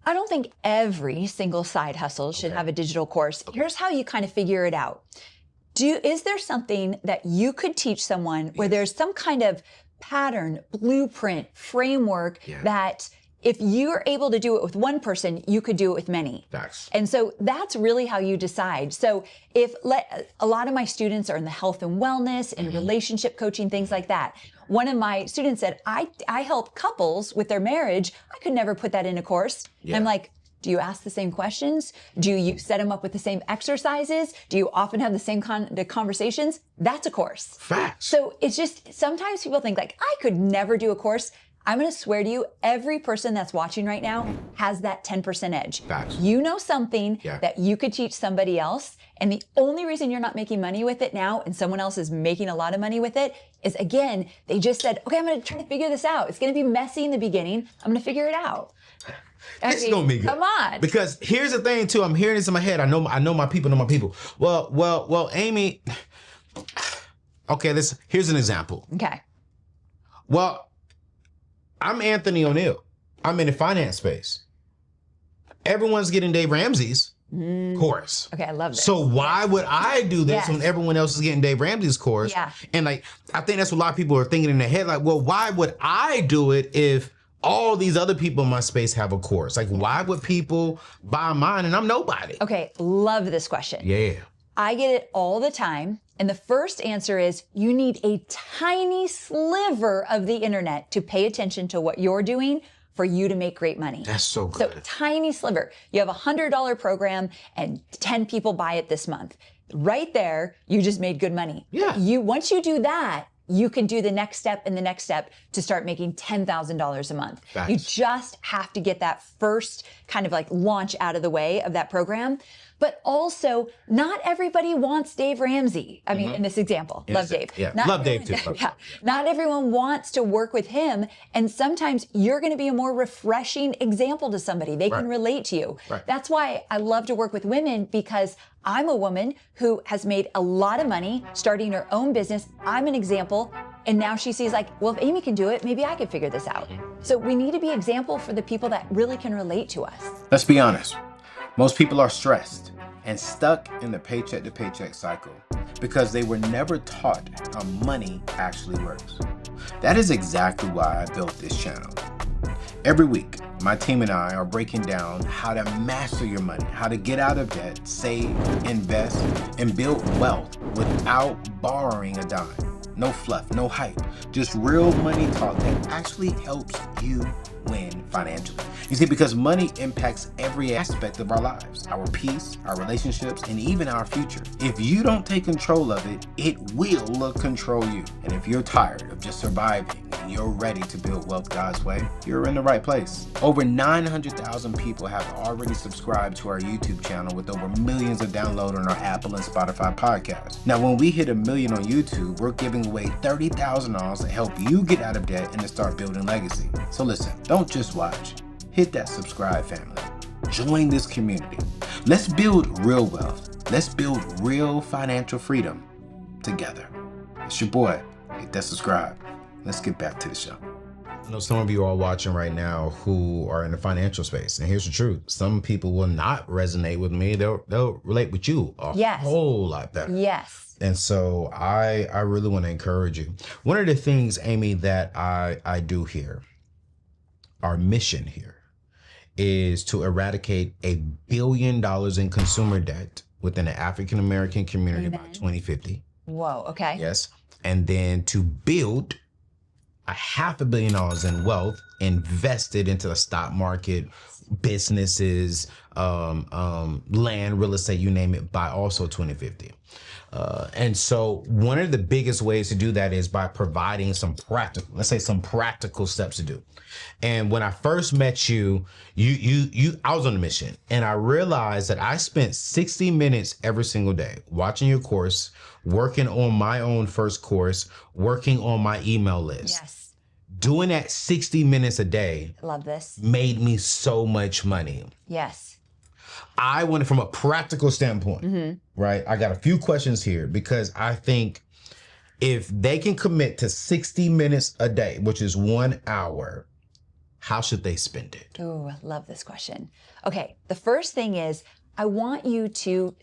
I don't think every single side hustle should have a digital course. Here's how you kind of figure it out. Is there something that you could teach someone where there's some kind of pattern, blueprint, framework that if you're able to do it with one person, you could do it with many. Facts. And so that's really how you decide. So a lot of my students are in the health and wellness and relationship coaching, things like that. One of my students said, I help couples with their marriage. I could never put that in a course. I'm like, do you ask the same questions? Do you set them up with the same exercises? Do you often have the same kind of conversations? That's a course. Facts. So it's just, sometimes people think like, I could never do a course. I'm going to swear to you, every person that's watching right now has that 10% edge. Facts. You know something that you could teach somebody else. And the only reason you're not making money with it now and someone else is making a lot of money with it is, again, they just said, okay, I'm going to try to figure this out. It's going to be messy in the beginning. I'm going to figure it out. This is gonna be good. Come on. Because here's the thing too. I'm hearing this in my head. I know my people know my people. Well, Amy. Okay, here's an example. Okay. Well, I'm Anthony O'Neill. I'm in the finance space. Everyone's getting Dave Ramsey's course. Okay, I love this. So why would I do this when everyone else is getting Dave Ramsey's course? Yeah. And like, I think that's what a lot of people are thinking in their head. Like, well, why would I do it if all these other people in my space have a course? Like, why would people buy mine and I'm nobody? Okay, love this question. Yeah. I get it all the time. And the first answer is you need a tiny sliver of the internet to pay attention to what you're doing for you to make great money. That's so good. So tiny sliver. You have a $100 program and 10 people buy it this month. Right there, you just made good money. Yeah. Once you do that, you can do the next step and the next step to start making $10,000 a month. Facts. You just have to get that first kind of like launch out of the way of that program. But also, not everybody wants Dave Ramsey. I mean, in this example, love Dave. Yeah, Not love Dave too. Not everyone wants to work with him. And sometimes you're going to be a more refreshing example to somebody. They can relate to you. Right. That's why I love to work with women, because I'm a woman who has made a lot of money starting her own business. I'm an example. And now she sees like, well, if Amy can do it, maybe I can figure this out. So we need to be example for the people that really can relate to us. Let's be honest. Most people are stressed and stuck in the paycheck to paycheck cycle because they were never taught how money actually works. That is exactly why I built this channel. Every week, my team and I are breaking down how to master your money, how to get out of debt, save, invest, and build wealth without borrowing a dime. No fluff, no hype, just real money talk that actually helps you win financially. You see, because money impacts every aspect of our lives, our peace, our relationships, and even our future. If you don't take control of it, it will control you. And if you're tired of just surviving and you're ready to build wealth God's way, you're in the right place. Over 900,000 people have already subscribed to our YouTube channel with over millions of downloads on our Apple and Spotify podcasts. Now, when we hit 1 million on YouTube, we're giving away $30,000 to help you get out of debt and to start building legacy. So listen, don't just watch. Hit that subscribe, family. Join this community. Let's build real wealth. Let's build real financial freedom together. It's your boy. Hit that subscribe. Let's get back to the show. I know some of you are watching right now who are in the financial space. And here's the truth. Some people will not resonate with me. They'll relate with you a whole lot better. Yes. And so I really want to encourage you. One of the things, Amy, that I do here, our mission here, is to eradicate $1 billion in consumer debt within the African American community by 2050. Whoa, okay. Yes. And then to build $500 million in wealth invested into the stock market, businesses, land, real estate, you name it, by also 2050. And so one of the biggest ways to do that is by providing some practical steps to do. And when I first met you, I was on a mission, and I realized that I spent 60 minutes every single day watching your course, working on my own first course, working on my email list. Yes. Doing that 60 minutes a day. Love this. Made me so much money. Yes. I wanted, from a practical standpoint, right? I got a few questions here, because I think if they can commit to 60 minutes a day, which is 1 hour, how should they spend it? Oh, I love this question. Okay, the first thing is I want you to,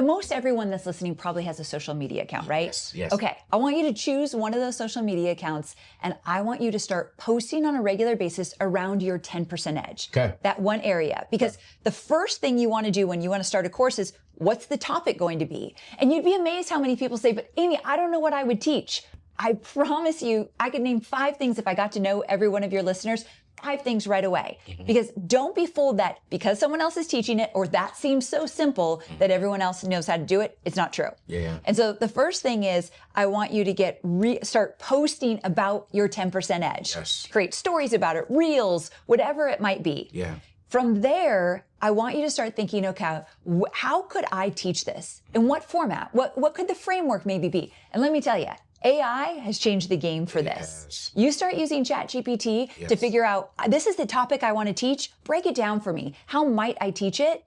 most everyone that's listening probably has a social media account, right? Yes. Okay, I want you to choose one of those social media accounts and I want you to start posting on a regular basis around your 10% edge. Okay. That one area. Because the first thing you want to do when you want to start a course is, what's the topic going to be? And you'd be amazed how many people say, but Amy, I don't know what I would teach. I promise you, I could name 5 things if I got to know every one of your listeners. 5 things right away. Because don't be fooled that because someone else is teaching it or that seems so simple that everyone else knows how to do it. It's not true. Yeah. And so the first thing is I want you to start posting about your 10% edge. Yes. Create stories about it, reels, whatever it might be. Yeah. From there, I want you to start thinking, okay, how could I teach this? In what format? What could the framework maybe be? And let me tell you, AI has changed the game for this. Yes. You start using ChatGPT to figure out, this is the topic I want to teach, break it down for me. How might I teach it?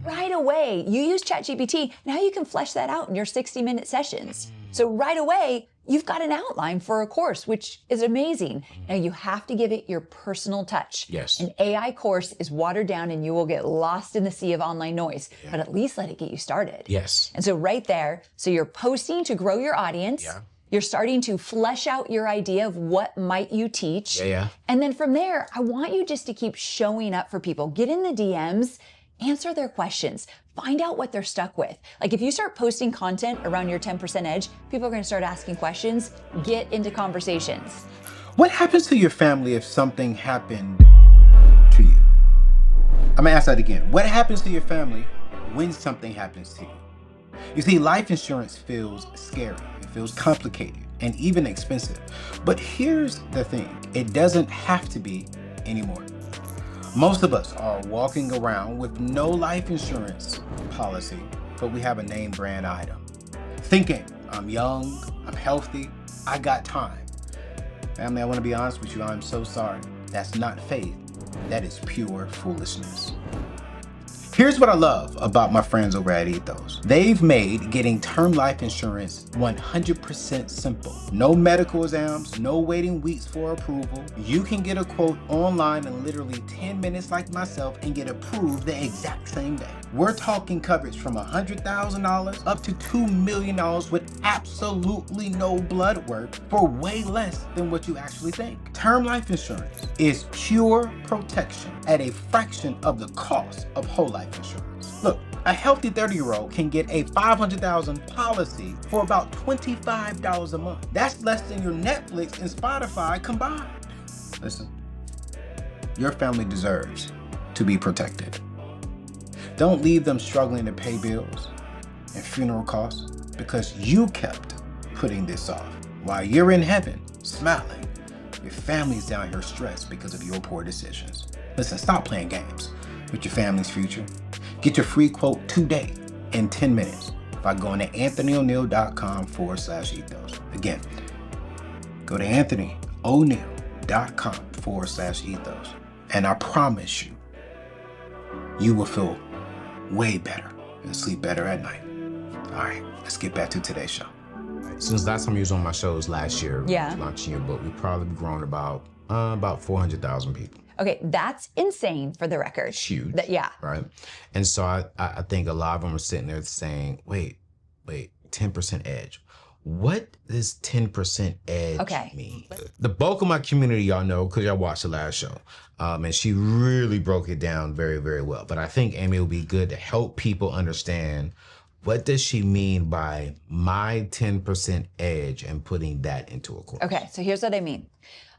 Right away, you use ChatGPT, now you can flesh that out in your 60-minute sessions. So right away, you've got an outline for a course, which is amazing. Now you have to give it your personal touch. Yes. An AI course is watered down and you will get lost in the sea of online noise, but at least let it get you started. Yes. And so right there, so you're posting to grow your audience. Yeah. You're starting to flesh out your idea of what might you teach. Yeah. And then from there, I want you just to keep showing up for people. Get in the DMs, answer their questions, find out what they're stuck with. Like if you start posting content around your 10% edge, people are gonna start asking questions, get into conversations. What happens to your family if something happened to you? I'm gonna ask that again. What happens to your family when something happens to you? You see, life insurance feels scary, it feels complicated, and even expensive. But here's the thing, it doesn't have to be anymore. Most of us are walking around with no life insurance policy, but we have a name brand item. Thinking, I'm young, I'm healthy, I got time. Family, I want to be honest with you, I'm so sorry. That's not faith, that is pure foolishness. Here's what I love about my friends over at Ethos. They've made getting term life insurance 100% simple. No medical exams, no waiting weeks for approval. You can get a quote online in literally 10 minutes like myself and get approved the exact same day. We're talking coverage from $100,000 up to $2 million with absolutely no blood work for way less than what you actually think. Term life insurance is pure protection at a fraction of the cost of whole life insurance. Look, a healthy 30-year-old can get a $500,000 policy for about $25 a month. That's less than your Netflix and Spotify combined. Listen, your family deserves to be protected. Don't leave them struggling to pay bills and funeral costs because you kept putting this off. While you're in heaven, smiling, your family's down here stressed because of your poor decisions. Listen, stop playing games with your family's future. Get your free quote today in 10 minutes by going to anthonyoneil.com/ethos. Again, go to anthonyoneil.com/ethos. And I promise you, you will feel way better and sleep better at night. All right, let's get back to today's show. Since last time you was on my shows last year, Yeah. launching your book, we've probably grown about 400,000 people. Okay, that's insane for the record. It's huge. Yeah. Right. And so I think a lot of them are sitting there saying, wait, 10% edge. What does 10% edge mean? The bulk of my community, y'all know, because y'all watched the last show. And she really broke it down very, very well. But I think, Amy, it would be good to help people understand, what does she mean by my 10% edge and putting that into a course? Okay, so here's what I mean.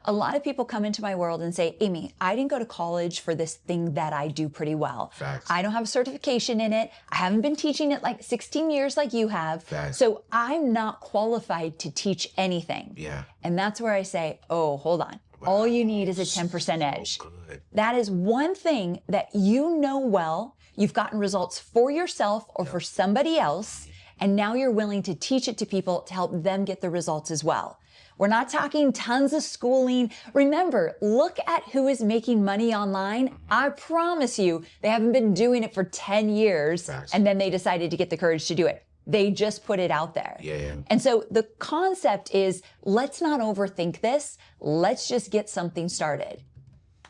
A lot of people come into my world and say, Amy, I didn't go to college for this thing that I do pretty well. Facts. I don't have a certification in it. I haven't been teaching it like 16 years like you have. Facts. So I'm not qualified to teach anything. Yeah. And that's where I say, oh, hold on. All you need is a 10% edge. Good. That is one thing that you know well. You've gotten results for yourself or for somebody else. And now you're willing to teach it to people to help them get the results as well. We're not talking tons of schooling. Remember, look at who is making money online. I promise you, they haven't been doing it for 10 years. Facts. And then they decided to get the courage to do it. They just put it out there. Yeah. And so the concept is, let's not overthink this. Let's just get something started.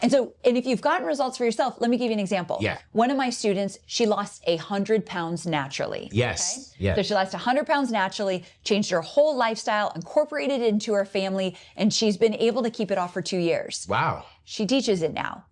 And if you've gotten results for yourself, let me give you an example. Yeah. One of my students, she lost 100 pounds naturally. Yes. Okay? Yes. So she lost 100 pounds naturally, changed her whole lifestyle, incorporated it into her family, and she's been able to keep it off for 2 years. Wow. She teaches it now.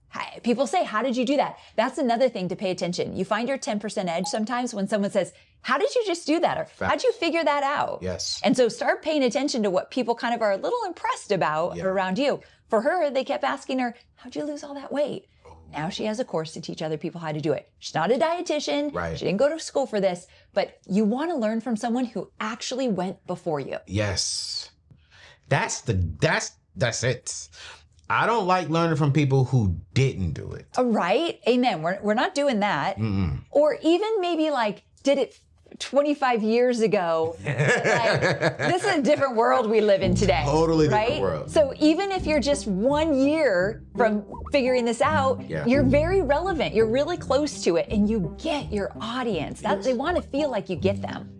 People say, how did you do that? That's another thing to pay attention. You find your 10% edge sometimes when someone says, how did you just do that? Or how'd you figure that out? Yes. And so start paying attention to what people kind of are a little impressed about around you. For her, they kept asking her, how'd you lose all that weight? Now she has a course to teach other people how to do it. She's not a dietitian. Right. She didn't go to school for this, but you want to learn from someone who actually went before you. Yes. That's it. I don't like learning from people who didn't do it. Right? Amen. We're not doing that. Or even maybe like did it 25 years ago. Like, this is a different world we live in today. Totally right? different world. So even if you're just 1 year from figuring this out, you're very relevant. You're really close to it and you get your audience. They want to feel like you get them.